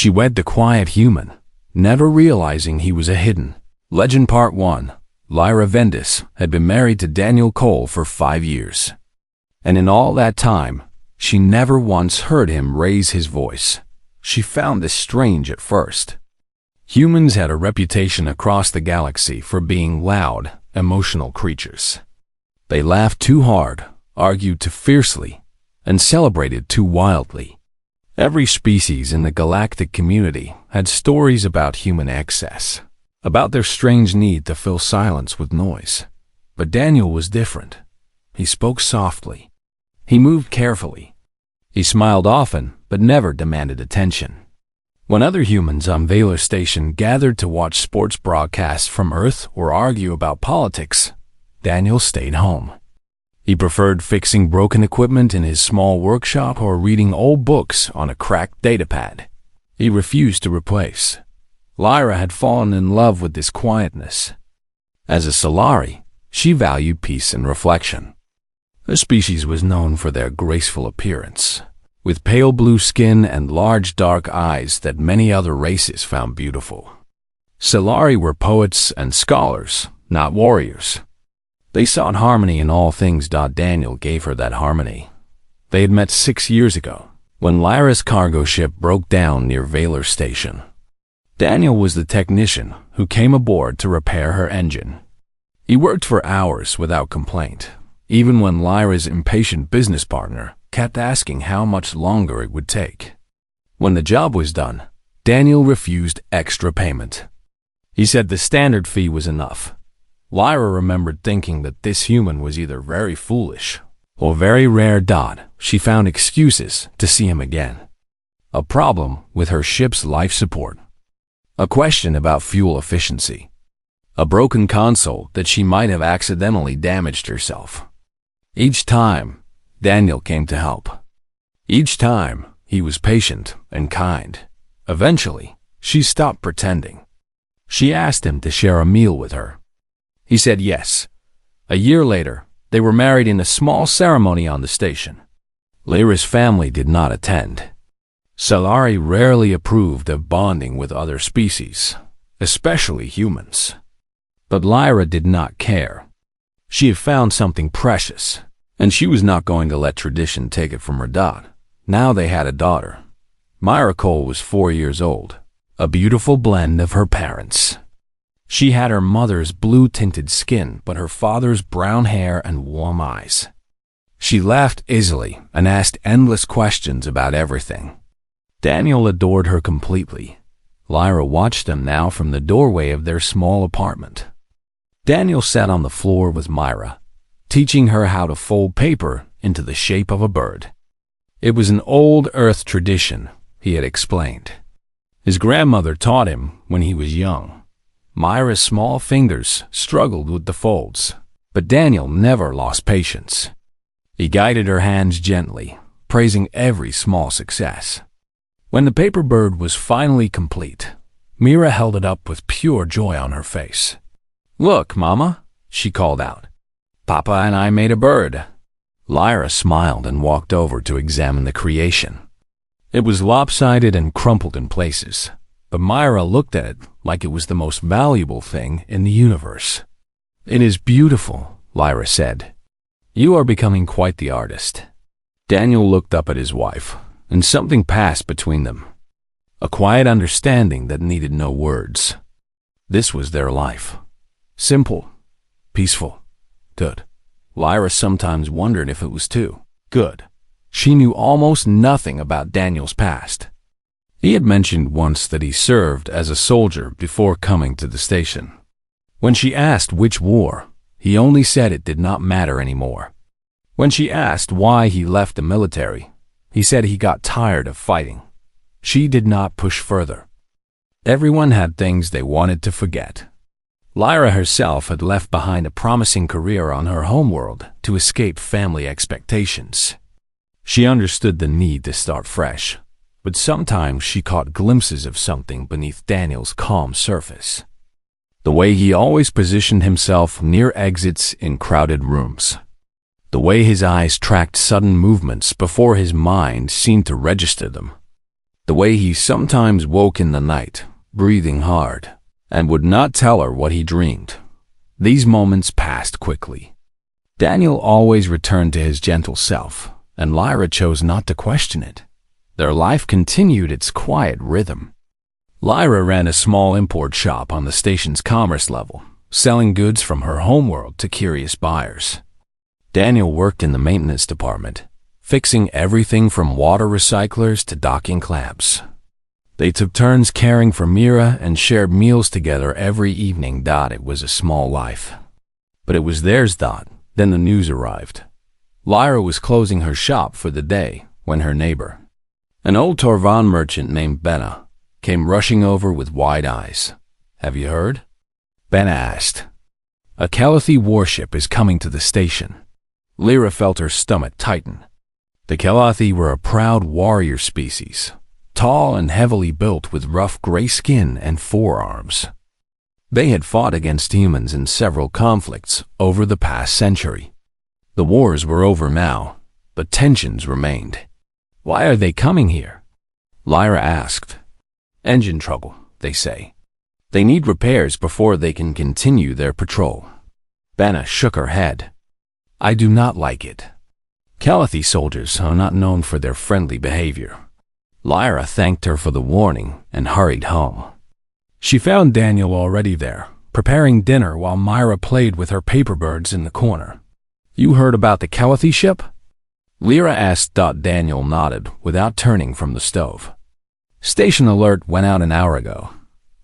She wed the quiet human, never realizing he was a hidden legend. Part 1. Lyra Vendis had been married to Daniel Cole for 5 years. And in all that time, she never once heard him raise his voice. She found this strange at first. Humans had a reputation across the galaxy for being loud, emotional creatures. They laughed too hard, argued too fiercely, and celebrated too wildly. Every species in the galactic community had stories about human excess, about their strange need to fill silence with noise. But Daniel was different. He spoke softly. He moved carefully. He smiled often, but never demanded attention. When other humans on Valor Station gathered to watch sports broadcasts from Earth or argue about politics, Daniel stayed home. He preferred fixing broken equipment in his small workshop or reading old books on a cracked datapad. He refused to replace. Lyra had fallen in love with this quietness. As a Solari, she valued peace and reflection. Her species was known for their graceful appearance, with pale blue skin and large dark eyes that many other races found beautiful. Solari were poets and scholars, not warriors. They sought harmony in all things. Daniel gave her that harmony. They had met 6 years ago, when Lyra's cargo ship broke down near Valor Station. Daniel was the technician who came aboard to repair her engine. He worked for hours without complaint, even when Lyra's impatient business partner kept asking how much longer it would take. When the job was done, Daniel refused extra payment. He said the standard fee was enough. Lyra remembered thinking that this human was either very foolish or very rare. She found excuses to see him again. A problem with her ship's life support. A question about fuel efficiency. A broken console that she might have accidentally damaged herself. Each time, Daniel came to help. Each time, he was patient and kind. Eventually, she stopped pretending. She asked him to share a meal with her. He said yes. A year later, they were married in a small ceremony on the station. Lyra's family did not attend. Solari rarely approved of bonding with other species, especially humans. But Lyra did not care. She had found something precious, and she was not going to let tradition take it from her. Now they had a daughter. Myra Cole was 4 years old, a beautiful blend of her parents. She had her mother's blue-tinted skin, but her father's brown hair and warm eyes. She laughed easily and asked endless questions about everything. Daniel adored her completely. Lyra watched them now from the doorway of their small apartment. Daniel sat on the floor with Myra, teaching her how to fold paper into the shape of a bird. It was an old Earth tradition, he had explained. His grandmother taught him when he was young. Myra's small fingers struggled with the folds, but Daniel never lost patience. He guided her hands gently, praising every small success. When the paper bird was finally complete, Myra held it up with pure joy on her face. "Look, Mama," she called out. "Papa and I made a bird." Lyra smiled and walked over to examine the creation. It was lopsided and crumpled in places, but Myra looked at it like it was the most valuable thing in the universe. "It is beautiful," Lyra said. "You are becoming quite the artist." Daniel looked up at his wife, and something passed between them. A quiet understanding that needed no words. This was their life. Simple, peaceful, good. Lyra sometimes wondered if it was too good. She knew almost nothing about Daniel's past. He had mentioned once that he served as a soldier before coming to the station. When she asked which war, he only said it did not matter anymore. When she asked why he left the military, he said he got tired of fighting. She did not push further. Everyone had things they wanted to forget. Lyra herself had left behind a promising career on her homeworld to escape family expectations. She understood the need to start fresh, but sometimes she caught glimpses of something beneath Daniel's calm surface. The way he always positioned himself near exits in crowded rooms. The way his eyes tracked sudden movements before his mind seemed to register them. The way he sometimes woke in the night, breathing hard, and would not tell her what he dreamed. These moments passed quickly. Daniel always returned to his gentle self, and Lyra chose not to question it. Their life continued its quiet rhythm. Lyra ran a small import shop on the station's commerce level, selling goods from her homeworld to curious buyers. Daniel worked in the maintenance department, fixing everything from water recyclers to docking clamps. They took turns caring for Mira and shared meals together every evening. It was a small life. But it was theirs. Then the news arrived. Lyra was closing her shop for the day when her neighbor, an old Torvan merchant named Benna, came rushing over with wide eyes. "Have you heard?" Benna asked. "A Calathi warship is coming to the station." Lyra felt her stomach tighten. The Calathi were a proud warrior species, tall and heavily built with rough gray skin and forearms. They had fought against humans in several conflicts over the past century. The wars were over now, but tensions remained. "Why are they coming here?" Lyra asked. "Engine trouble, they say. They need repairs before they can continue their patrol." Benna shook her head. "I do not like it. Calathi soldiers are not known for their friendly behavior." Lyra thanked her for the warning and hurried home. She found Daniel already there, preparing dinner while Myra played with her paper birds in the corner. "You heard about the Calathi ship?" Lyra asked. Daniel nodded without turning from the stove. "Station alert went out an hour ago.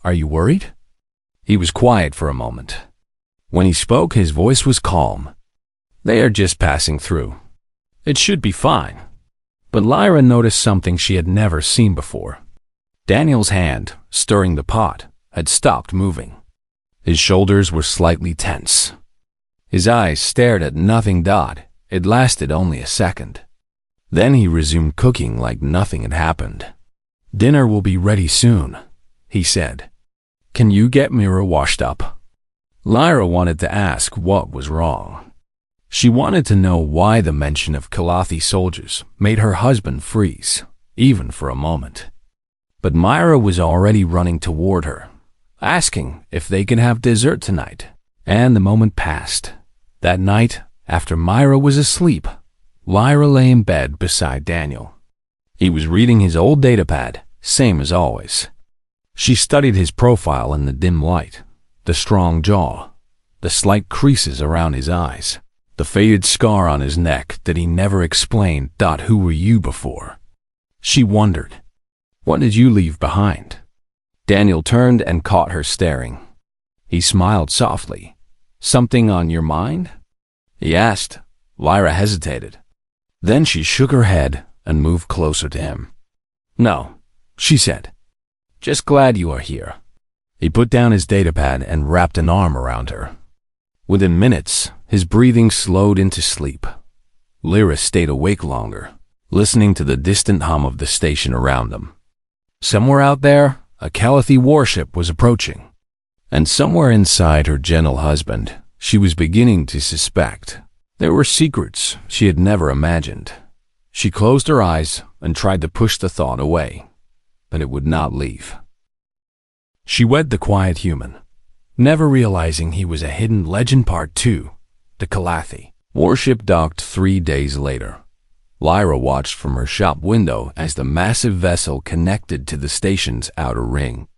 Are you worried?" He was quiet for a moment. When he spoke, his voice was calm. "They are just passing through. It should be fine." But Lyra noticed something she had never seen before. Daniel's hand, stirring the pot, had stopped moving. His shoulders were slightly tense. His eyes stared at nothing. It lasted only a second. Then he resumed cooking like nothing had happened. "Dinner will be ready soon," he said. "Can you get Mira washed up?" Lyra wanted to ask what was wrong. She wanted to know why the mention of Calathi soldiers made her husband freeze, even for a moment. But Myra was already running toward her, asking if they could have dessert tonight. And the moment passed. That night, after Myra was asleep, Lyra lay in bed beside Daniel. He was reading his old datapad, same as always. She studied his profile in the dim light, the strong jaw, the slight creases around his eyes, the faded scar on his neck that he never explained. "Who were you before?" She wondered. "What did you leave behind?" Daniel turned and caught her staring. He smiled softly. "Something on your mind?" he asked. Lyra hesitated. Then she shook her head and moved closer to him. "No," she said. "Just glad you are here." He put down his datapad and wrapped an arm around her. Within minutes, his breathing slowed into sleep. Lyra stayed awake longer, listening to the distant hum of the station around them. Somewhere out there, a Calathi warship was approaching. And somewhere inside her gentle husband, she was beginning to suspect. There were secrets she had never imagined. She closed her eyes and tried to push the thought away, but it would not leave. She wed the quiet human, never realizing he was a hidden legend. Part 2, the Calathi warship docked 3 days later. Lyra watched from her shop window as the massive vessel connected to the station's outer ring.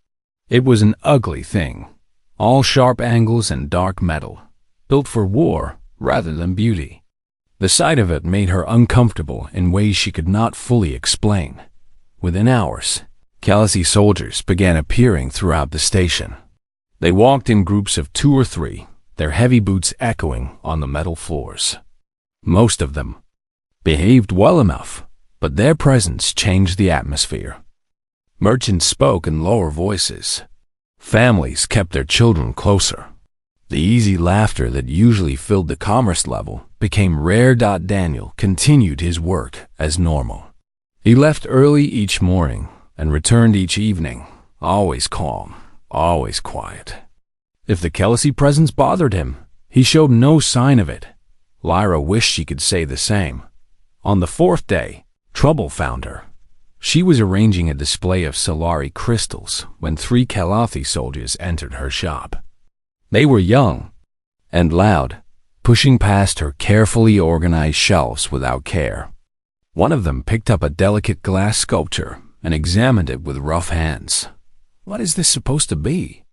It was an ugly thing, all sharp angles and dark metal, built for war rather than beauty. The sight of it made her uncomfortable in ways she could not fully explain. Within hours, Calathi soldiers began appearing throughout the station. They walked in groups of 2 or 3, their heavy boots echoing on the metal floors. Most of them behaved well enough, but their presence changed the atmosphere. Merchants spoke in lower voices. Families kept their children closer. The easy laughter that usually filled the commerce level became rare. Daniel continued his work as normal. He left early each morning and returned each evening, always calm, always quiet. If the Calathi presence bothered him, he showed no sign of it. Lyra wished she could say the same. On the 4th day, trouble found her. She was arranging a display of Solari crystals when 3 Calathi soldiers entered her shop. They were young and loud, pushing past her carefully organized shelves without care. One of them picked up a delicate glass sculpture and examined it with rough hands. "What is this supposed to be?"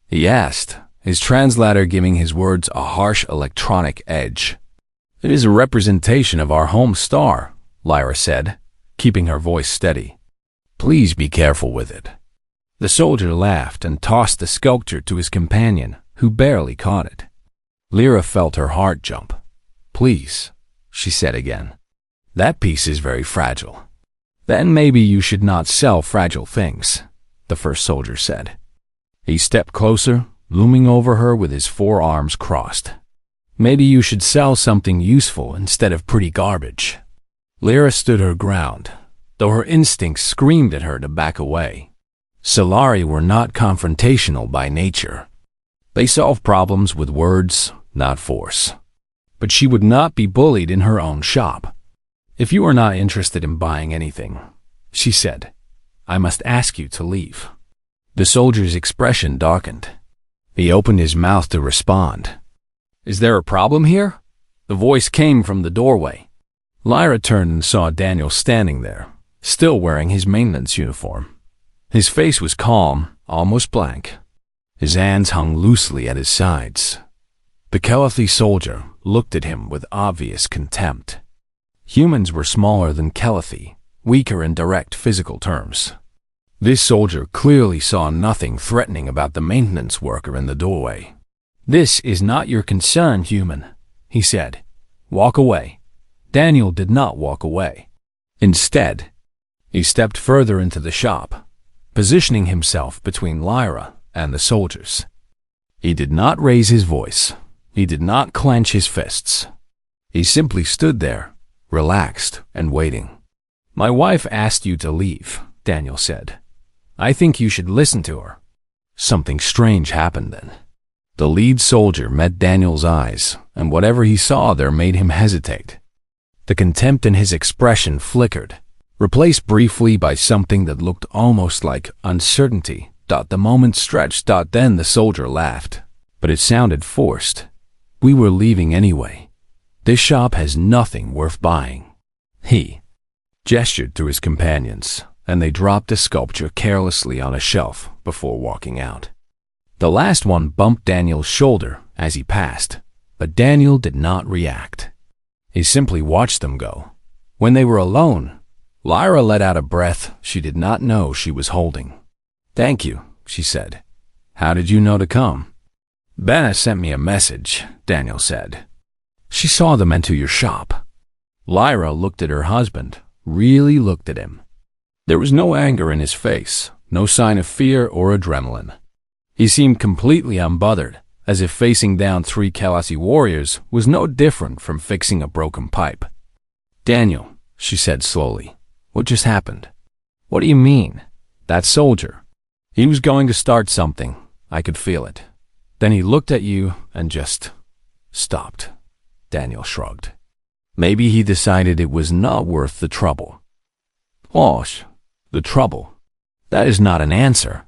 he asked, his translator giving his words a harsh electronic edge. "It is a representation of our home star," Lyra said, keeping her voice steady. "Please be careful with it." The soldier laughed and tossed the sculpture to his companion, who barely caught it. Lyra felt her heart jump. "Please," she said again. "That piece is very fragile." "Then maybe you should not sell fragile things," the first soldier said. He stepped closer, looming over her with his forearms crossed. "Maybe you should sell something useful instead of pretty garbage." Lyra stood her ground, though her instincts screamed at her to back away. Solari were not confrontational by nature. They solved problems with words, not force. But she would not be bullied in her own shop. "If you are not interested in buying anything," she said, "I must ask you to leave." The soldier's expression darkened. He opened his mouth to respond. "Is there a problem here?" The voice came from the doorway. Lyra turned and saw Daniel standing there, still wearing his maintenance uniform. His face was calm, almost blank. His hands hung loosely at his sides. The Calathi soldier looked at him with obvious contempt. Humans were smaller than Calathi, weaker in direct physical terms. This soldier clearly saw nothing threatening about the maintenance worker in the doorway. "This is not your concern, human," he said. "Walk away." Daniel did not walk away. Instead, he stepped further into the shop, positioning himself between Lyra and the soldiers. He did not raise his voice. He did not clench his fists. He simply stood there, relaxed and waiting. "My wife asked you to leave," Daniel said. "I think you should listen to her." Something strange happened then. The lead soldier met Daniel's eyes, and whatever he saw there made him hesitate. The contempt in his expression flickered, replaced briefly by something that looked almost like uncertainty. The moment stretched. Then the soldier laughed, but it sounded forced. "We were leaving anyway. This shop has nothing worth buying." He gestured to his companions, and they dropped a sculpture carelessly on a shelf before walking out. The last one bumped Daniel's shoulder as he passed, but Daniel did not react. He simply watched them go. When they were alone, Lyra let out a breath she did not know she was holding. "Thank you," she said. "How did you know to come?" "Benna sent me a message," Daniel said. "She saw them enter your shop." Lyra looked at her husband, really looked at him. There was no anger in his face, no sign of fear or adrenaline. He seemed completely unbothered, as if facing down 3 Calathi warriors was no different from fixing a broken pipe. "Daniel," she said slowly, "what just happened?" "What do you mean?" "That soldier. He was going to start something. I could feel it. Then he looked at you and just stopped." Daniel shrugged. "Maybe he decided it was not worth the trouble." "Osh, the trouble. That is not an answer."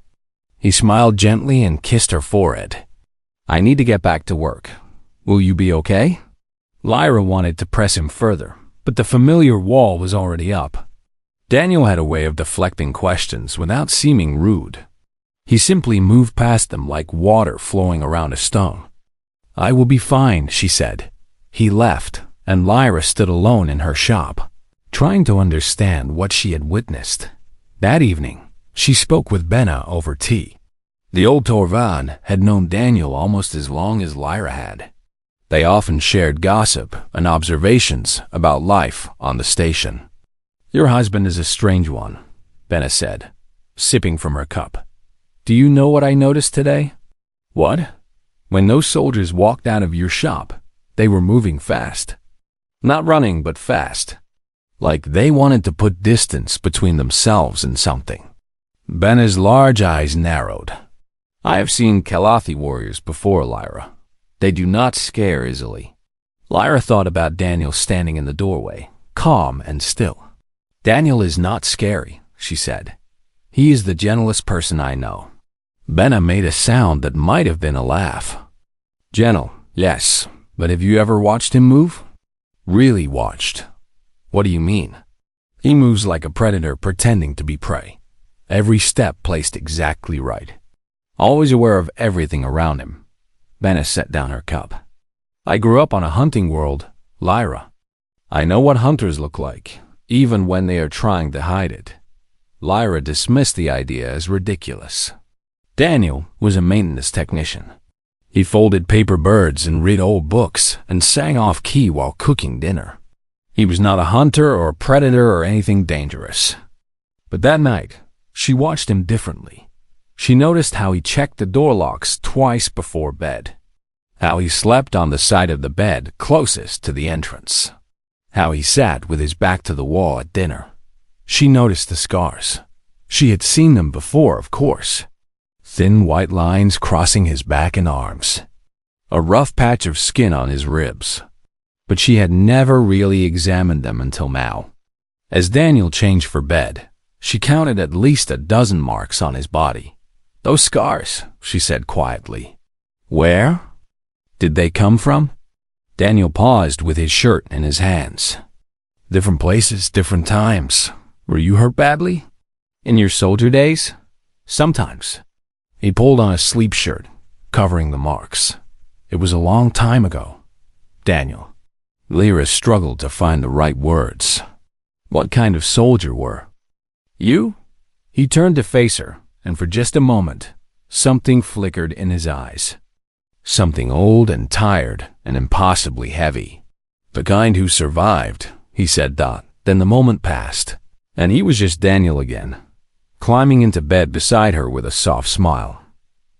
He smiled gently and kissed her forehead. "I need to get back to work. Will you be okay?" Lyra wanted to press him further, but the familiar wall was already up. Daniel had a way of deflecting questions without seeming rude. He simply moved past them like water flowing around a stone. "I will be fine," she said. He left, and Lyra stood alone in her shop, trying to understand what she had witnessed. That evening, she spoke with Benna over tea. The old Torvan had known Daniel almost as long as Lyra had. They often shared gossip and observations about life on the station. "Your husband is a strange one," Benna said, sipping from her cup. "Do you know what I noticed today?" "What?" "When those soldiers walked out of your shop, they were moving fast. Not running, but fast. Like they wanted to put distance between themselves and something." Benna's large eyes narrowed. "I have seen Calathi warriors before, Lyra. They do not scare easily." Lyra thought about Daniel standing in the doorway, calm and still. "Daniel is not scary," she said. "He is the gentlest person I know." Benna made a sound that might have been a laugh. "Gentle, yes, but have you ever watched him move?" "Really watched? What do you mean?" "He moves like a predator pretending to be prey. Every step placed exactly right. Always aware of everything around him." Benna set down her cup. "I grew up on a hunting world, Lyra. I know what hunters look like, even when they are trying to hide it." Lyra dismissed the idea as ridiculous. Daniel was a maintenance technician. He folded paper birds and read old books and sang off-key while cooking dinner. He was not a hunter or a predator or anything dangerous. But that night, she watched him differently. She noticed how he checked the door locks twice before bed, how he slept on the side of the bed closest to the entrance, how he sat with his back to the wall at dinner. She noticed the scars. She had seen them before, of course. Thin white lines crossing his back and arms. A rough patch of skin on his ribs. But she had never really examined them until now. As Daniel changed for bed, she counted at least a dozen marks on his body. "Those scars," she said quietly. "Where did they come from?" Daniel paused with his shirt in his hands. "Different places, different times. Were you hurt badly? In your soldier days?" "Sometimes." He pulled on a sleep shirt, covering the marks. "It was a long time ago, Daniel." Lyra struggled to find the right words. "What kind of soldier were you?" He turned to face her, and for just a moment, something flickered in his eyes. Something old and tired and impossibly heavy. "The kind who survived," he said. Then the moment passed, and he was just Daniel again, climbing into bed beside her with a soft smile.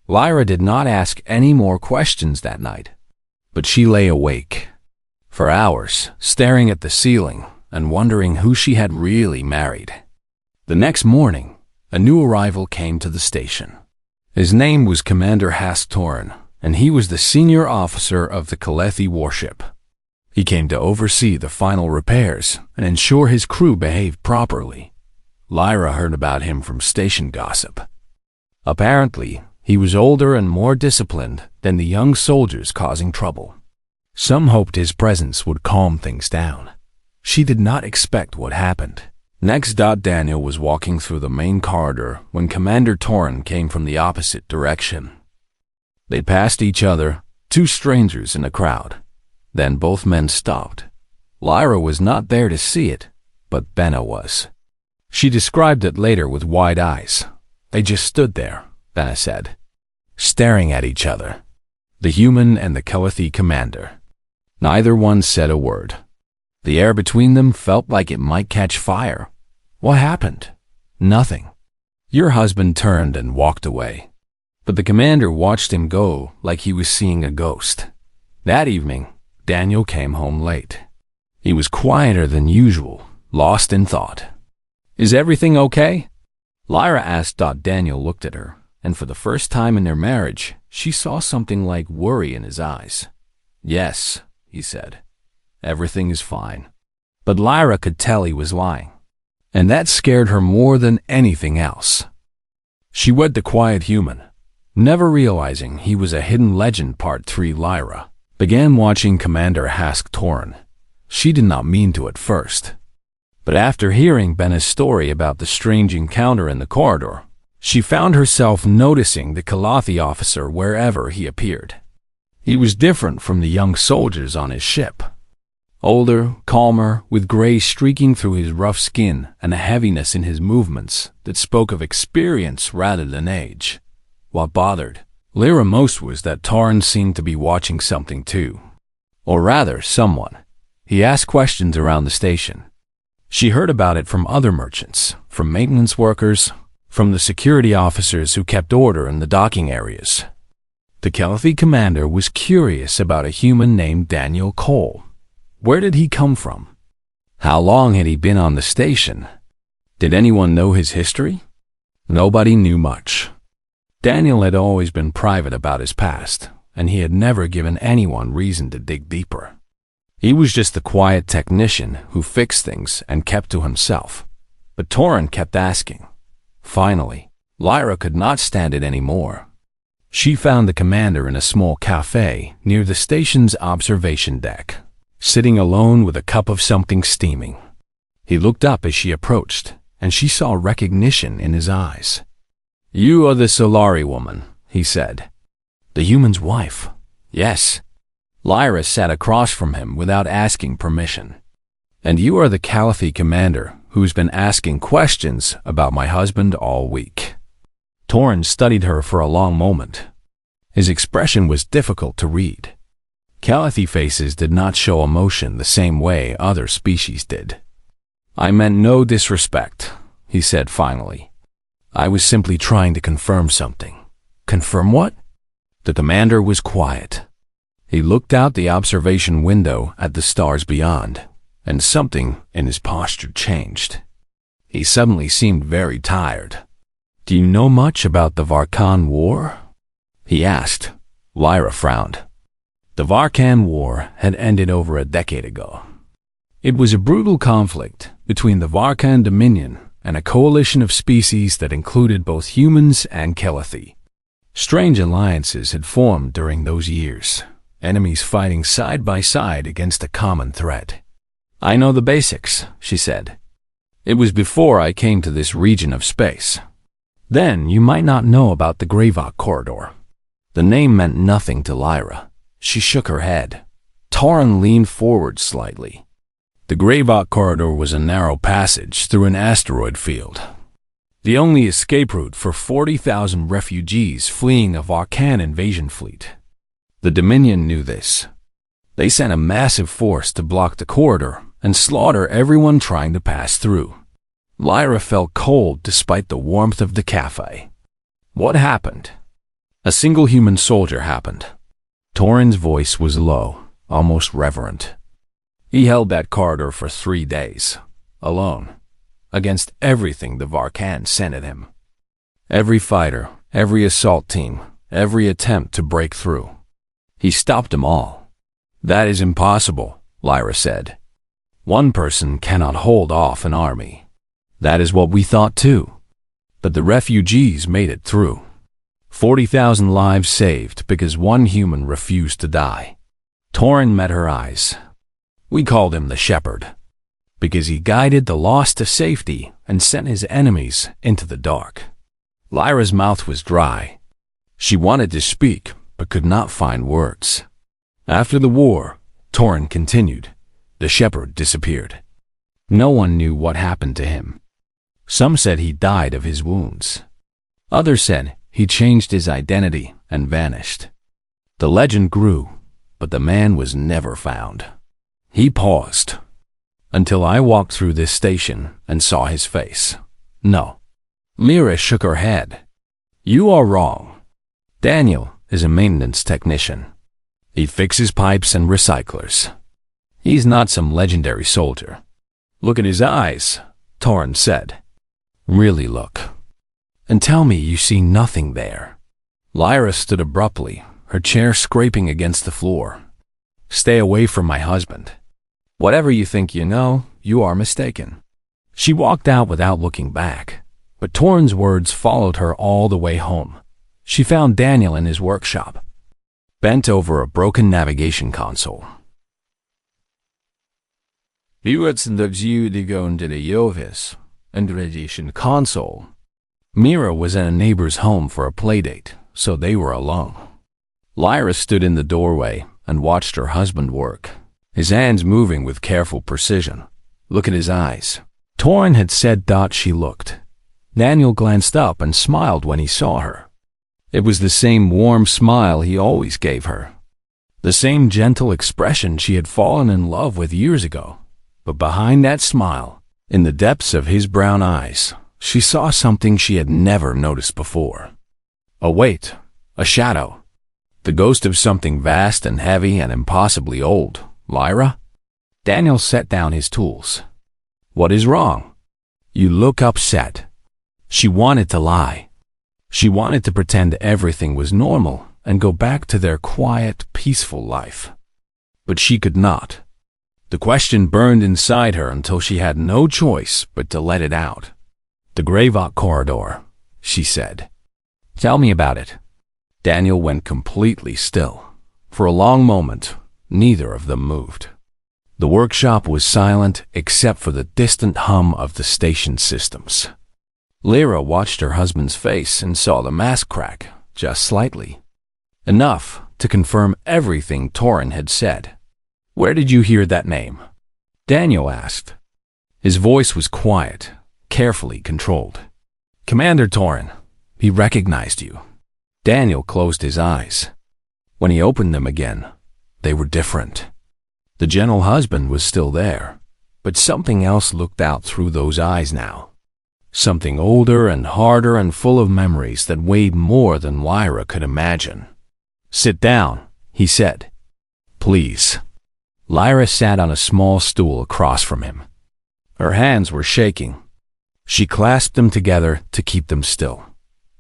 Lyra did not ask any more questions that night, but she lay awake for hours, staring at the ceiling and wondering who she had really married. The next morning, a new arrival came to the station. His name was Commander Hask-Torn, and he was the senior officer of the Kalethi warship. He came to oversee the final repairs and ensure his crew behaved properly. Lyra heard about him from station gossip. Apparently, he was older and more disciplined than the young soldiers causing trouble. Some hoped his presence would calm things down. She did not expect what happened. Next, Daniel was walking through the main corridor when Commander Torn came from the opposite direction. They passed each other, two strangers in a crowd. Then both men stopped. Lyra was not there to see it, but Benna was. She described it later with wide eyes. "They just stood there," Benna said, "staring at each other. The human and the Kalethi commander. Neither one said a word. The air between them felt like it might catch fire. What happened? Nothing. Your husband turned and walked away. But the commander watched him go like he was seeing a ghost. That evening, Daniel came home late. He was quieter than usual, lost in thought. "Is everything okay?" Lyra asked. Daniel looked at her, and for the first time in their marriage, she saw something like worry in his eyes. "Yes," he said. "Everything is fine." But Lyra could tell he was lying, and that scared her more than anything else. She wed the quiet human, never realizing he was a hidden legend. Part 3. Lyra began watching Commander Hask-Torn. She did not mean to at first. But after hearing Benna's story about the strange encounter in the corridor, she found herself noticing the Kalethi officer wherever he appeared. He was different from the young soldiers on his ship. Older, calmer, with gray streaking through his rough skin and a heaviness in his movements that spoke of experience rather than age. What bothered Lyra most was that Torn seemed to be watching something too. Or rather, someone. He asked questions around the station. She heard about it from other merchants, from maintenance workers, from the security officers who kept order in the docking areas. The Kalethi commander was curious about a human named Daniel Cole. Where did he come from? How long had he been on the station? Did anyone know his history? Nobody knew much. Daniel had always been private about his past, and he had never given anyone reason to dig deeper. He was just the quiet technician who fixed things and kept to himself. But Torin kept asking. Finally, Lyra could not stand it anymore. She found the commander in a small cafe near the station's observation deck, sitting alone with a cup of something steaming. He looked up as she approached, and she saw recognition in his eyes. "You are the Solari woman," he said. "The human's wife." "Yes." Lyra sat across from him without asking permission. "And you are the Calathi commander who's been asking questions about my husband all week." Torin studied her for a long moment. His expression was difficult to read. Calathi faces did not show emotion the same way other species did. "I meant no disrespect," he said finally. "I was simply trying to confirm something." "Confirm what?" The commander was quiet. He looked out the observation window at the stars beyond, and something in his posture changed. He suddenly seemed very tired. "Do you know much about the Varkan War?" he asked. Lyra frowned. The Varkan War had ended over a decade ago. It was a brutal conflict between the Varkan Dominion and a coalition of species that included both humans and Calathi. Strange alliances had formed during those years, enemies fighting side by side against a common threat. "I know the basics," she said. "It was before I came to this region of space." "Then you might not know about the Greyvok corridor." The name meant nothing to Lyra. She shook her head. Torin leaned forward slightly. The Greyvok corridor was a narrow passage through an asteroid field, the only escape route for 40,000 refugees fleeing a Varkan invasion fleet. The Dominion knew this. They sent a massive force to block the corridor and slaughter everyone trying to pass through. Lyra felt cold despite the warmth of the cafe. "What happened?" "A single human soldier happened." Torin's voice was low, almost reverent. "He held that corridor for 3 days, alone, against everything the Varkan sent at him. Every fighter, every assault team, every attempt to break through. He stopped them all." "That is impossible," Lyra said. "One person cannot hold off an army." "That is what we thought too. But the refugees made it through. 40,000 lives saved because one human refused to die." Torin met her eyes. "We called him the Shepherd, because he guided the lost to safety and sent his enemies into the dark." Lyra's mouth was dry. She wanted to speak, but could not find words. "After the war," Torin continued, "the Shepherd disappeared. No one knew what happened to him. Some said he died of his wounds. Others said he changed his identity and vanished. The legend grew, but the man was never found." He paused. "Until I walked through this station and saw his face. No." Lyra shook her head. "You are wrong. Daniel is a maintenance technician. He fixes pipes and recyclers. He's not some legendary soldier." "Look at his eyes," Torin said. "Really look. And tell me you see nothing there." Lyra stood abruptly, her chair scraping against the floor. "Stay away from my husband. Whatever you think you know, you are mistaken." She walked out without looking back, but Torin's words followed her all the way home. She found Daniel in his workshop, bent over a broken navigation console. Console. Mira was at a neighbor's home for a playdate, so they were alone. Lyra stood in the doorway and watched her husband work, his hands moving with careful precision. "Look at his eyes." Torin had said she looked. Daniel glanced up and smiled when he saw her. It was the same warm smile he always gave her, the same gentle expression she had fallen in love with years ago. But behind that smile, in the depths of his brown eyes, she saw something she had never noticed before. A weight, a shadow, the ghost of something vast and heavy and impossibly old. "Lyra?" Daniel set down his tools. "What is wrong? You look upset." She wanted to lie. She wanted to pretend everything was normal and go back to their quiet, peaceful life. But she could not. The question burned inside her until she had no choice but to let it out. "The Gravok corridor," she said. "Tell me about it." Daniel went completely still. For a long moment, neither of them moved. The workshop was silent except for the distant hum of the station systems. Lyra watched her husband's face and saw the mask crack, just slightly. Enough to confirm everything Torin had said. "Where did you hear that name?" Daniel asked. His voice was quiet, carefully controlled. "Commander Torin, he recognized you." Daniel closed his eyes. When he opened them again, they were different. The gentle husband was still there, but something else looked out through those eyes now. Something older and harder and full of memories that weighed more than Lyra could imagine. "Sit down," he said. "Please." Lyra sat on a small stool across from him. Her hands were shaking. She clasped them together to keep them still.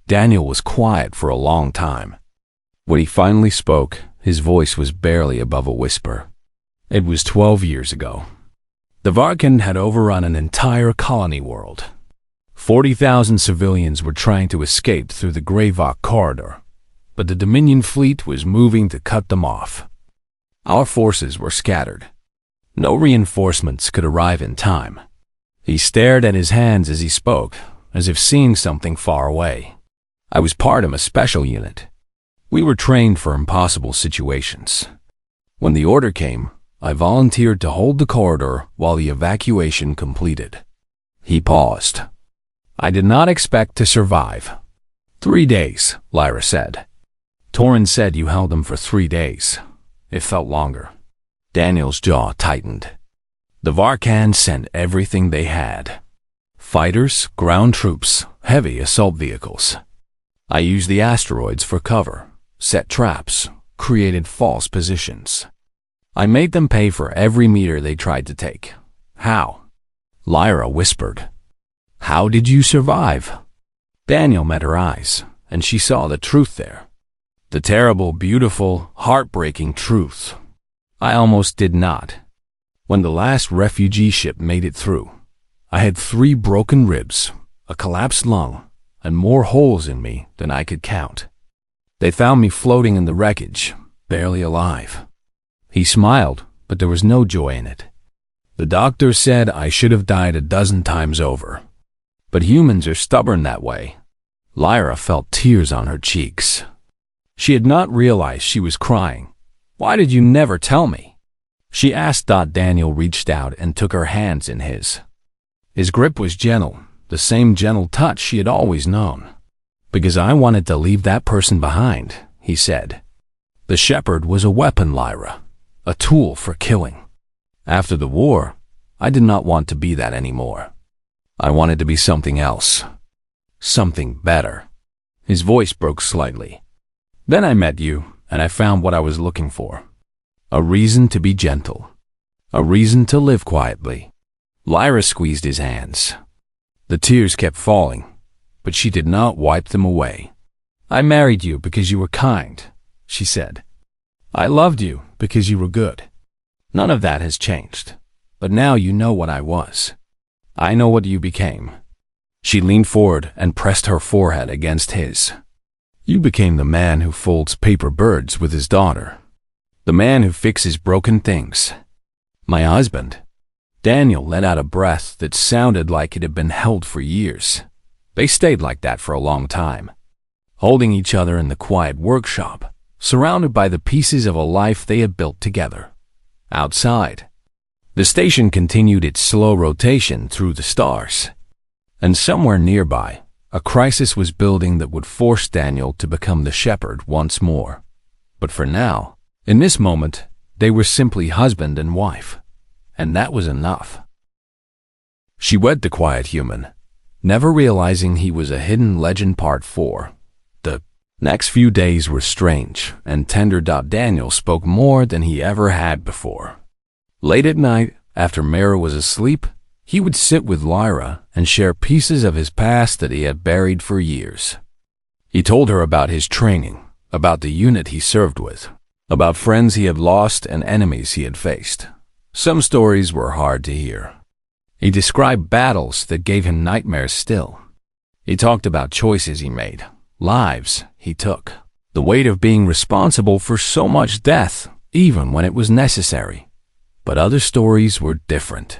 Daniel was quiet for a long time. When he finally spoke, his voice was barely above a whisper. It was 12 years ago. The Varkan had overrun an entire colony world. 40,000 civilians were trying to escape through the Gravok corridor, but the Dominion fleet was moving to cut them off. Our forces were scattered. No reinforcements could arrive in time. He stared at his hands as he spoke, as if seeing something far away. I was part of a special unit. We were trained for impossible situations. When the order came, I volunteered to hold the corridor while the evacuation completed. He paused. I did not expect to survive. 3 days, Lyra said. Torin said you held them for 3 days. It felt longer. Daniel's jaw tightened. The Varkan sent everything they had. Fighters, ground troops, heavy assault vehicles. I used the asteroids for cover, set traps, created false positions. I made them pay for every meter they tried to take. How? Lyra whispered. How did you survive? Daniel met her eyes, and she saw the truth there. The terrible, beautiful, heartbreaking truth. I almost did not. When the last refugee ship made it through, I had 3 broken ribs, a collapsed lung, and more holes in me than I could count. They found me floating in the wreckage, barely alive. He smiled, but there was no joy in it. The doctor said I should have died a dozen times over. But humans are stubborn that way. Lyra felt tears on her cheeks. She had not realized she was crying. Why did you never tell me? She asked. Daniel reached out and took her hands in his. His grip was gentle, the same gentle touch she had always known. Because I wanted to leave that person behind, he said. The shepherd was a weapon, Lyra, a tool for killing. After the war, I did not want to be that anymore. I wanted to be something else, something better. His voice broke slightly. Then I met you, and I found what I was looking for. A reason to be gentle. A reason to live quietly. Lyra squeezed his hands. The tears kept falling, but she did not wipe them away. I married you because you were kind, she said. I loved you because you were good. None of that has changed, but now you know what I was. I know what you became. She leaned forward and pressed her forehead against his. You became the man who folds paper birds with his daughter. The man who fixes broken things. My husband. Daniel let out a breath that sounded like it had been held for years. They stayed like that for a long time, holding each other in the quiet workshop, surrounded by the pieces of a life they had built together. Outside, the station continued its slow rotation through the stars. And somewhere nearby, a crisis was building that would force Daniel to become the shepherd once more. But for now, in this moment, they were simply husband and wife. And that was enough. She wed the quiet human, never realizing he was a hidden legend. Part 4. The next few days were strange and tender. Daniel spoke more than he ever had before. Late at night, after Mara was asleep, he would sit with Lyra and share pieces of his past that he had buried for years. He told her about his training, about the unit he served with, about friends he had lost and enemies he had faced. Some stories were hard to hear. He described battles that gave him nightmares still. He talked about choices he made, lives he took, the weight of being responsible for so much death, even when it was necessary. But other stories were different.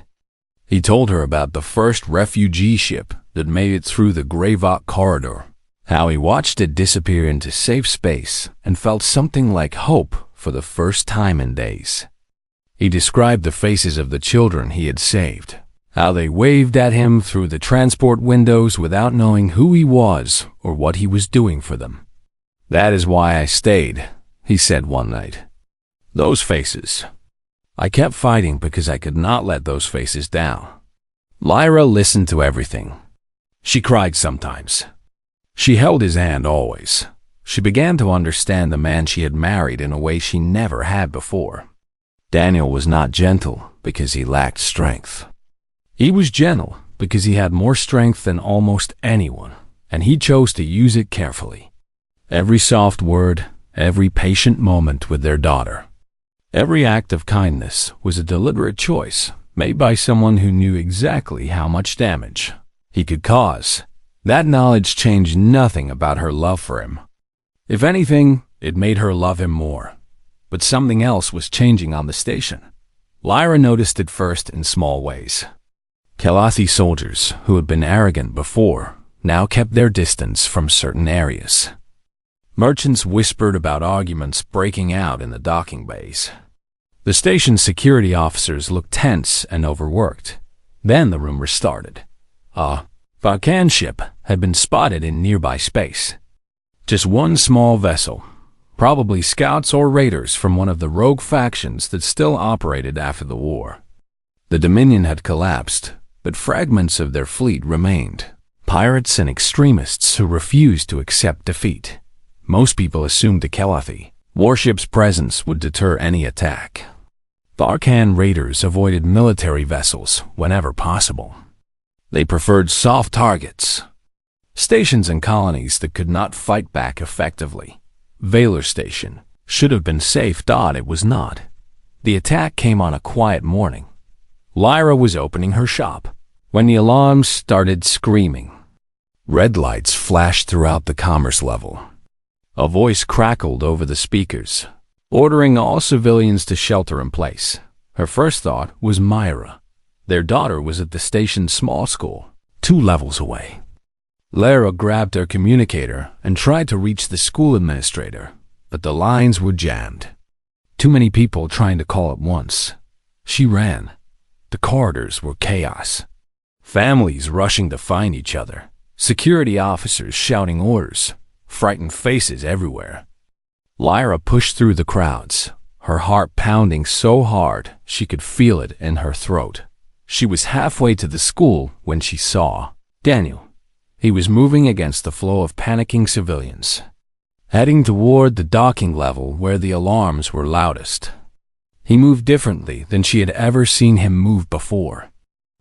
He told her about the first refugee ship that made it through the Gravok corridor, how he watched it disappear into safe space and felt something like hope for the first time in days. He described the faces of the children he had saved, how they waved at him through the transport windows without knowing who he was or what he was doing for them. "That is why I stayed," he said one night. "Those faces. I kept fighting because I could not let those faces down." Lyra listened to everything. She cried sometimes. She held his hand always. She began to understand the man she had married in a way she never had before. Daniel was not gentle because he lacked strength. He was gentle because he had more strength than almost anyone, and he chose to use it carefully. Every soft word, every patient moment with their daughter, every act of kindness was a deliberate choice made by someone who knew exactly how much damage he could cause. That knowledge changed nothing about her love for him. If anything, it made her love him more. But something else was changing on the station. Lyra noticed it first in small ways. Kalathi soldiers, who had been arrogant before, now kept their distance from certain areas. Merchants whispered about arguments breaking out in the docking bays. The station's security officers looked tense and overworked. Then the rumors started. A Vulcan ship had been spotted in nearby space. Just one small vessel, probably scouts or raiders from one of the rogue factions that still operated after the war. The Dominion had collapsed, but fragments of their fleet remained. Pirates and extremists who refused to accept defeat. Most people assumed the Kalathi warship's presence would deter any attack. Vulcan raiders avoided military vessels whenever possible. They preferred soft targets, stations and colonies that could not fight back effectively. Valor Station should have been safe, thought it was not. The attack came on a quiet morning. Lyra was opening her shop when the alarms started screaming. Red lights flashed throughout the commerce level. A voice crackled over the speakers, ordering all civilians to shelter in place. Her first thought was Myra. Their daughter was at the station's small school, 2 levels away. Lyra grabbed her communicator and tried to reach the school administrator, but the lines were jammed. Too many people trying to call at once. She ran. The corridors were chaos. Families rushing to find each other. Security officers shouting orders. Frightened faces everywhere. Lyra pushed through the crowds, her heart pounding so hard she could feel it in her throat. She was halfway to the school when she saw Daniel. He was moving against the flow of panicking civilians, heading toward the docking level where the alarms were loudest. He moved differently than she had ever seen him move before.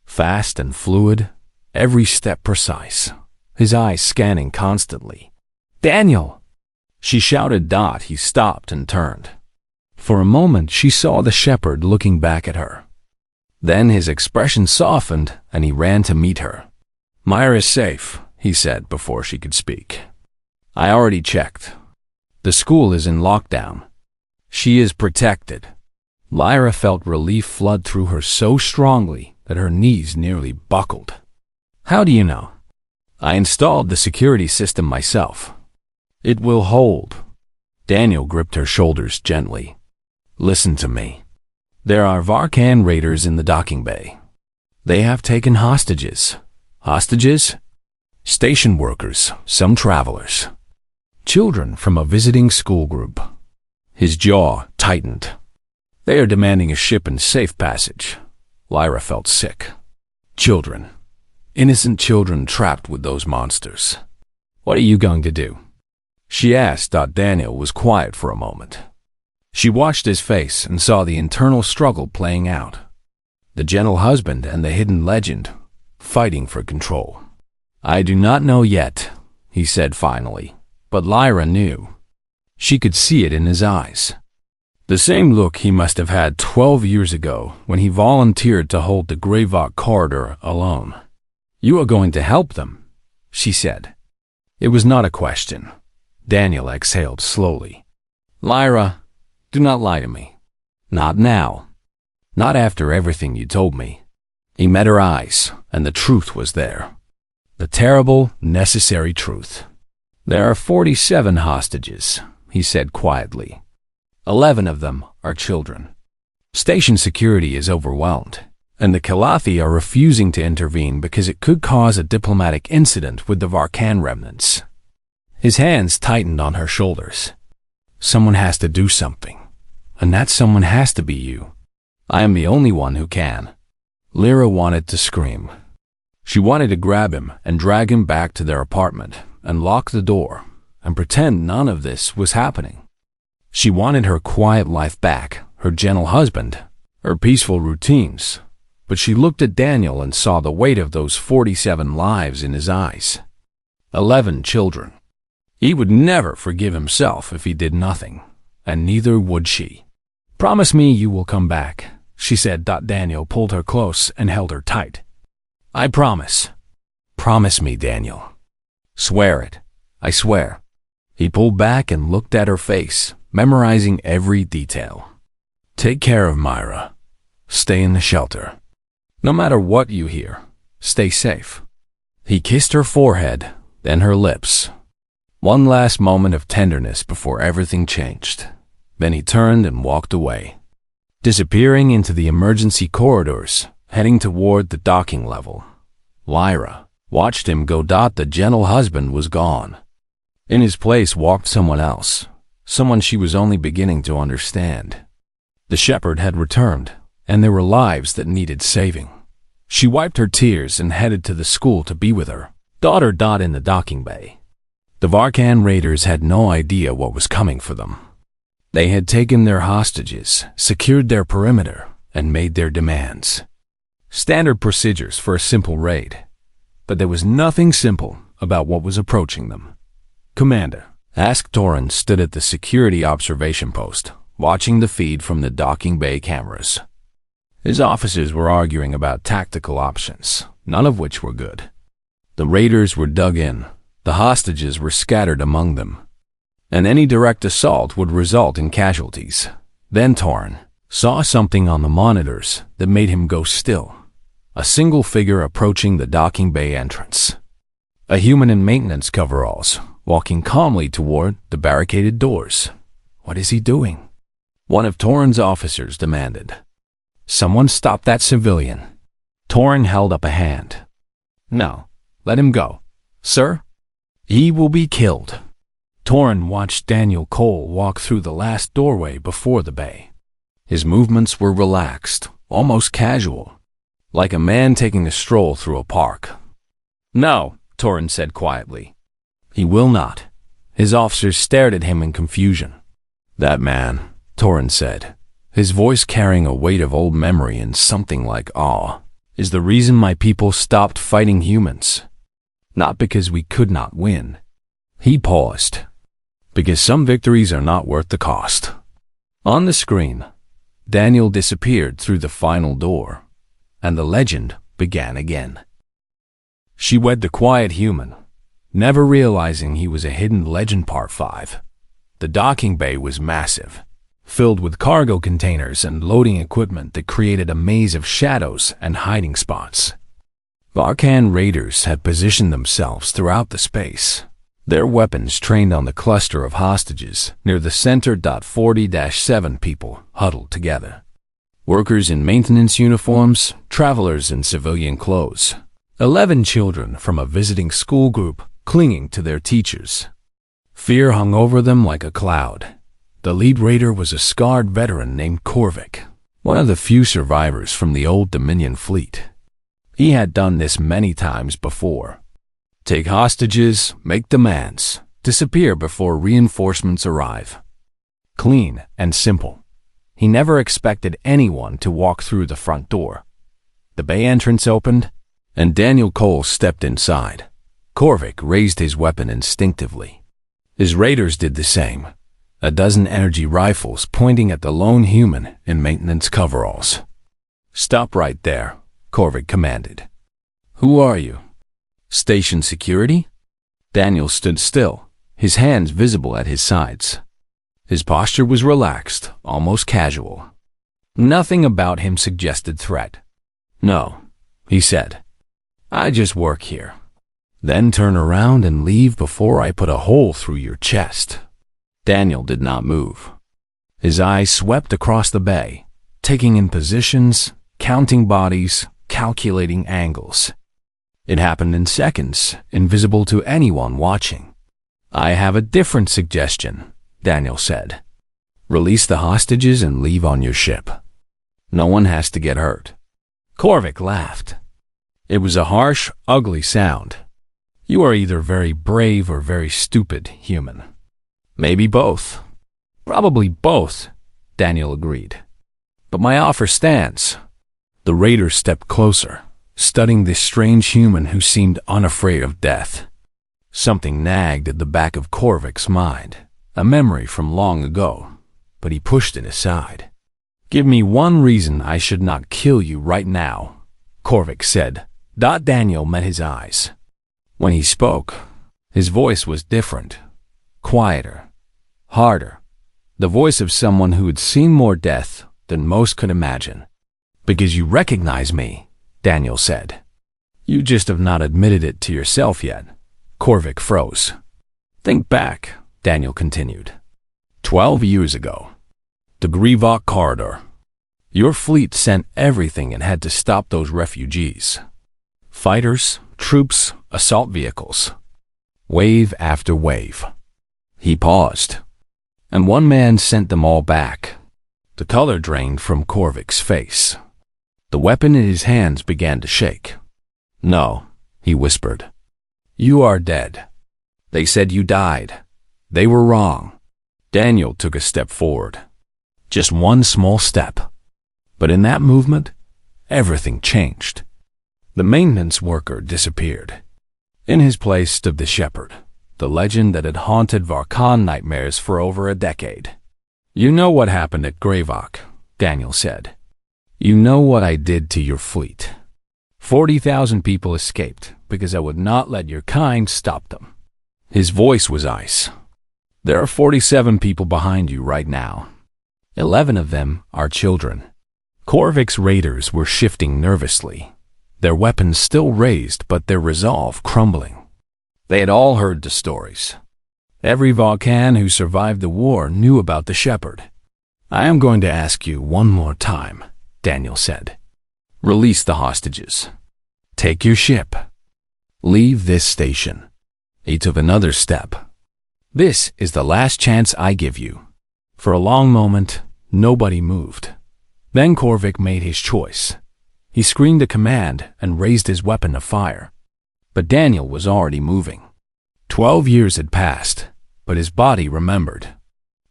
Fast and fluid, every step precise, his eyes scanning constantly. "Daniel!" She shouted. He stopped and turned. For a moment she saw the shepherd looking back at her. Then his expression softened and he ran to meet her. "Myra's safe," he said before she could speak. "I already checked. The school is in lockdown. She is protected." Lyra felt relief flood through her so strongly that her knees nearly buckled. "How do you know?" "I installed the security system myself. It will hold." Daniel gripped her shoulders gently. "Listen to me. There are Vulcan raiders in the docking bay. They have taken hostages." "Hostages?" "Station workers, some travelers. Children from a visiting school group." His jaw tightened. "They are demanding a ship and safe passage." Lyra felt sick. Children. Innocent children trapped with those monsters. "What are you going to do?" she asked. Daniel was quiet for a moment. She watched his face and saw the internal struggle playing out. The gentle husband and the hidden legend, fighting for control. "I do not know yet," he said finally, but Lyra knew. She could see it in his eyes. The same look he must have had 12 years ago when he volunteered to hold the Greyvok corridor alone. "You are going to help them," she said. It was not a question. Daniel exhaled slowly. "Lyra, do not lie to me. Not now. Not after everything you told me." He met her eyes, and the truth was there. The terrible, necessary truth. "There are 47 hostages," he said quietly. 11 of them are children. Station security is overwhelmed, and the Kalathi are refusing to intervene because it could cause a diplomatic incident with the Varkan remnants. His hands tightened on her shoulders. "Someone has to do something, and that someone has to be you. I am the only one who can." Lyra wanted to scream. She wanted to grab him and drag him back to their apartment and lock the door and pretend none of this was happening. She wanted her quiet life back, her gentle husband, her peaceful routines, but she looked at Daniel and saw the weight of those 47 lives in his eyes. 11 children. He would never forgive himself if he did nothing, and neither would she. "Promise me you will come back," she said. Daniel pulled her close and held her tight. "I promise." "Promise me, Daniel." "Swear it. I swear." He pulled back and looked at her face, memorizing every detail. "Take care of Myra. Stay in the shelter. No matter what you hear, stay safe." He kissed her forehead, then her lips. One last moment of tenderness before everything changed. Then he turned and walked away, disappearing into the emergency corridors, heading toward the docking level. Lyra watched him go. The gentle husband was gone. In his place walked someone else, someone she was only beginning to understand. The shepherd had returned, and there were lives that needed saving. She wiped her tears and headed to the school to be with her daughter. In the docking bay, the Varkan raiders had no idea what was coming for them. They had taken their hostages, secured their perimeter, and made their demands. Standard procedures for a simple raid. But there was nothing simple about what was approaching them. "Commander," Torin stood at the security observation post, watching the feed from the docking bay cameras. His officers were arguing about tactical options, none of which were good. The raiders were dug in, the hostages were scattered among them, and any direct assault would result in casualties. Then Torin saw something on the monitors that made him go still. A single figure approaching the docking bay entrance. A human in maintenance coveralls, walking calmly toward the barricaded doors. "What is he doing?" one of Torin's officers demanded. "Someone stop that civilian." Torin held up a hand. "No, let him go. Sir, he will be killed." Torin watched Daniel Cole walk through the last doorway before the bay. His movements were relaxed, almost casual, like a man taking a stroll through a park. "No," Torin said quietly. "He will not." His officers stared at him in confusion. "That man," Torin said, his voice carrying a weight of old memory and something like awe, "is the reason my people stopped fighting humans. Not because we could not win." He paused. "Because some victories are not worth the cost." On the screen, Daniel disappeared through the final door, and the legend began again. She wed the quiet human, never realizing he was a hidden legend. Part 5. The docking bay was massive, filled with cargo containers and loading equipment that created a maze of shadows and hiding spots. Varkan raiders had positioned themselves throughout the space, their weapons trained on the cluster of hostages near the center. 40-7 people huddled together. Workers in maintenance uniforms, travelers in civilian clothes. 11 children from a visiting school group clinging to their teachers. Fear hung over them like a cloud. The lead raider was a scarred veteran named Korvik, one of the few survivors from the old Dominion fleet. He had done this many times before. Take hostages, make demands, disappear before reinforcements arrive. Clean and simple. He never expected anyone to walk through the front door. The bay entrance opened, and Daniel Cole stepped inside. Korvik raised his weapon instinctively. His raiders did the same, a dozen energy rifles pointing at the lone human in maintenance coveralls. "Stop right there," Korvac commanded. "Who are you? Station security?" Daniel stood still, his hands visible at his sides. His posture was relaxed, almost casual. Nothing about him suggested threat. "No," he said. "I just work here. Then turn around and leave before I put a hole through your chest." Daniel did not move. His eyes swept across the bay, taking in positions, counting bodies, calculating angles. It happened in seconds, invisible to anyone watching. "I have a different suggestion," Daniel said. "Release the hostages and leave on your ship. No one has to get hurt." Korvac laughed. It was a harsh, ugly sound. "You are either very brave or very stupid, human." "Maybe both." "Probably both," Daniel agreed. "But my offer stands." The raider stepped closer, studying this strange human who seemed unafraid of death. Something nagged at the back of Korvac's mind, a memory from long ago, but he pushed it aside. "Give me one reason I should not kill you right now," Korvac said. Daniel met his eyes. When he spoke, his voice was different, quieter, harder, the voice of someone who had seen more death than most could imagine. "Because you recognize me," Daniel said. "You just have not admitted it to yourself yet." Korvac froze. "Think back," Daniel continued. 12 years ago. The Grivok corridor. Your fleet sent everything and had to stop those refugees. Fighters, troops, assault vehicles. Wave after wave. He paused. And one man sent them all back. The color drained from Korvac's face. The weapon in his hands began to shake. "No," he whispered. "You are dead. They said you died. They were wrong." Daniel took a step forward. Just one small step. But in that movement, everything changed. The maintenance worker disappeared. In his place stood the shepherd, the legend that had haunted Varkan nightmares for over a decade. "You know what happened at Grivok," Daniel said. "You know what I did to your fleet. 40,000 people escaped because I would not let your kind stop them." His voice was ice. "There are 47 people behind you right now. 11 of them are children." Korvac's raiders were shifting nervously, their weapons still raised but their resolve crumbling. They had all heard the stories. Every Vulcan who survived the war knew about the shepherd. "I am going to ask you one more time," Daniel said. "Release the hostages. Take your ship. Leave this station." He took another step. "This is the last chance I give you." For a long moment, nobody moved. Then Korvac made his choice. He screamed a command and raised his weapon to fire. But Daniel was already moving. 12 years had passed, but his body remembered.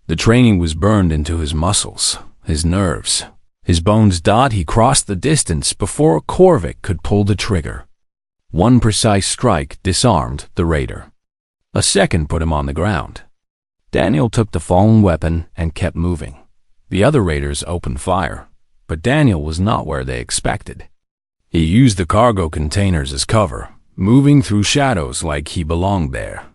The training was burned into his muscles, his nerves. His bones he crossed the distance before Korvac could pull the trigger. One precise strike disarmed the raider. A second put him on the ground. Daniel took the fallen weapon and kept moving. The other raiders opened fire, but Daniel was not where they expected. He used the cargo containers as cover, moving through shadows like he belonged there.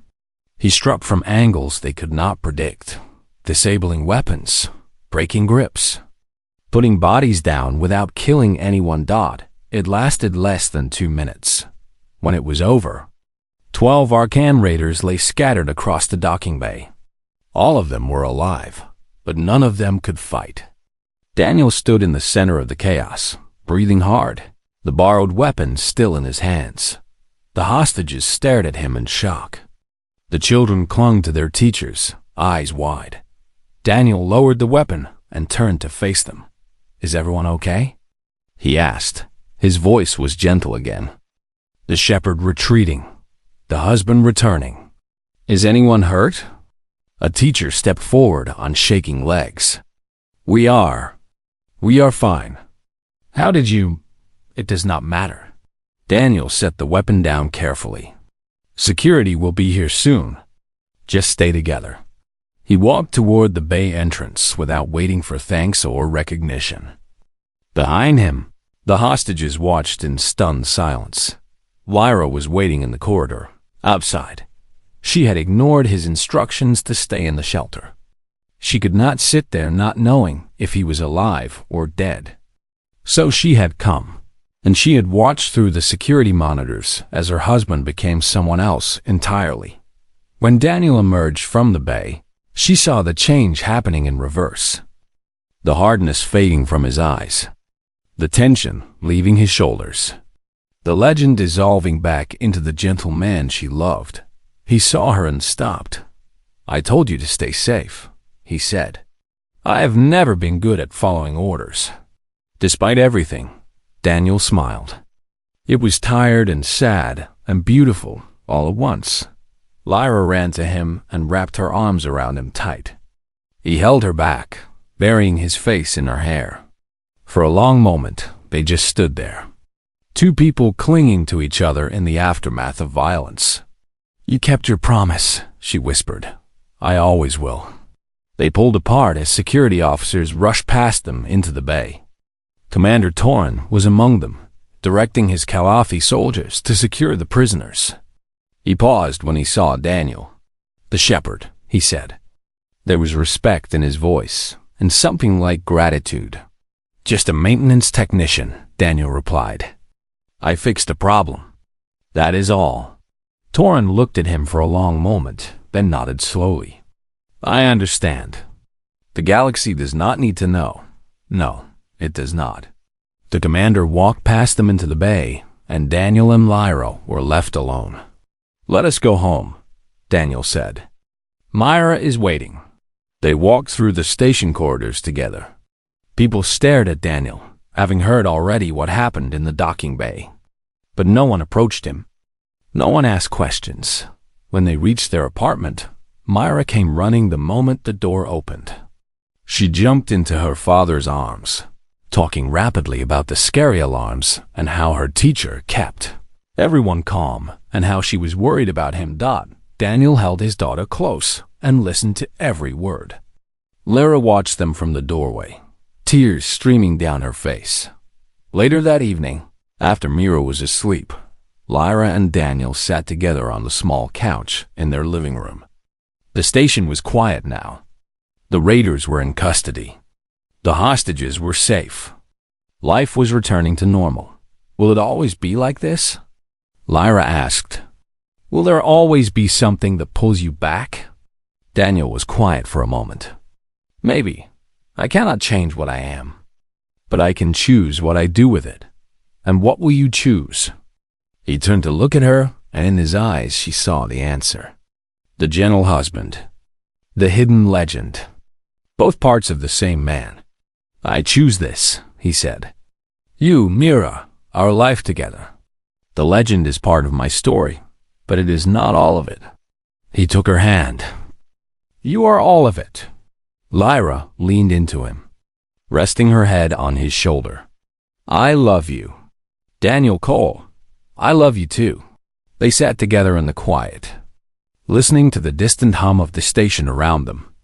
He struck from angles they could not predict, disabling weapons, breaking grips, putting bodies down without killing anyone. It lasted less than 2 minutes. When it was over, 12 Arcan raiders lay scattered across the docking bay. All of them were alive, but none of them could fight. Daniel stood in the center of the chaos, breathing hard, the borrowed weapon still in his hands. The hostages stared at him in shock. The children clung to their teachers, eyes wide. Daniel lowered the weapon and turned to face them. "Is everyone okay?" he asked. His voice was gentle again. The shepherd retreating, the husband returning. "Is anyone hurt?" A teacher stepped forward on shaking legs. We are fine." "How did you—" "It does not matter." Daniel set the weapon down carefully. "Security will be here soon. Just stay together." He walked toward the bay entrance without waiting for thanks or recognition. Behind him, the hostages watched in stunned silence. Lyra was waiting in the corridor, outside. She had ignored his instructions to stay in the shelter. She could not sit there not knowing if he was alive or dead. So she had come, and she had watched through the security monitors as her husband became someone else entirely. When Daniel emerged from the bay, she saw the change happening in reverse. The hardness fading from his eyes, the tension leaving his shoulders, the legend dissolving back into the gentle man she loved. He saw her and stopped. "I told you to stay safe," he said. "I have never been good at following orders." Despite everything, Daniel smiled. It was tired and sad and beautiful all at once. Lyra ran to him and wrapped her arms around him tight. He held her back, burying his face in her hair. For a long moment, they just stood there. Two people clinging to each other in the aftermath of violence. "You kept your promise," she whispered. "I always will." They pulled apart as security officers rushed past them into the bay. Commander Torin was among them, directing his Calafi soldiers to secure the prisoners. He paused when he saw Daniel. "The shepherd," he said. There was respect in his voice, and something like gratitude. "Just a maintenance technician," Daniel replied. "I fixed a problem. That is all." Torin looked at him for a long moment, then nodded slowly. "I understand. The galaxy does not need to know. No, it does not." The commander walked past them into the bay, and Daniel and Lyra were left alone. "Let us go home," Daniel said. "Myra is waiting." They walked through the station corridors together. People stared at Daniel, having heard already what happened in the docking bay. But no one approached him. No one asked questions. When they reached their apartment, Myra came running the moment the door opened. She jumped into her father's arms, talking rapidly about the scary alarms and how her teacher kept everyone calm and how she was worried about him. Daniel held his daughter close and listened to every word. Lyra watched them from the doorway, tears streaming down her face. Later that evening, after Mira was asleep, Lyra and Daniel sat together on the small couch in their living room. The station was quiet now. The raiders were in custody. The hostages were safe. Life was returning to normal. Will it always be like this? Lyra asked. Will there always be something that pulls you back? Daniel was quiet for a moment. Maybe. I cannot change what I am. But I can choose what I do with it. And what will you choose? He turned to look at her, and in his eyes she saw the answer. The gentle husband. The hidden legend. Both parts of the same man. I choose this, he said. You, Mira, our life together. The legend is part of my story, but it is not all of it. He took her hand. You are all of it. Lyra leaned into him, resting her head on his shoulder. I love you. Daniel Cole, I love you too. They sat together in the quiet, listening to the distant hum of the station around them.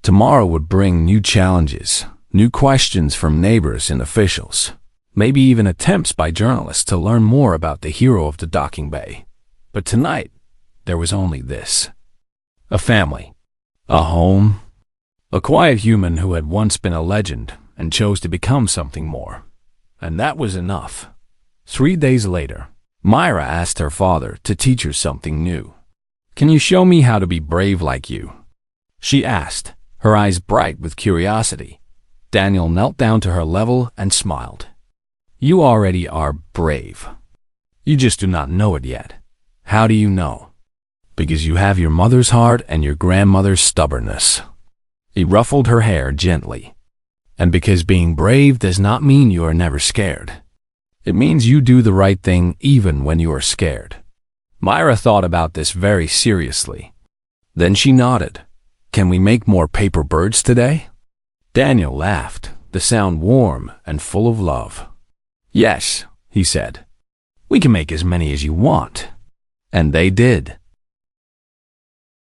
Tomorrow would bring new challenges, new questions from neighbors and officials, maybe even attempts by journalists to learn more about the hero of the docking bay. But tonight, there was only this. A family, a home, a quiet human who had once been a legend and chose to become something more. And that was enough. 3 days later, Myra asked her father to teach her something new. Can you show me how to be brave like you? She asked, her eyes bright with curiosity. Daniel knelt down to her level and smiled. You already are brave. You just do not know it yet. How do you know? Because you have your mother's heart and your grandmother's stubbornness. He ruffled her hair gently. And because being brave does not mean you are never scared. It means you do the right thing even when you are scared. Myra thought about this very seriously. Then she nodded. Can we make more paper birds today? Daniel laughed, the sound warm and full of love. Yes, he said. We can make as many as you want. And they did.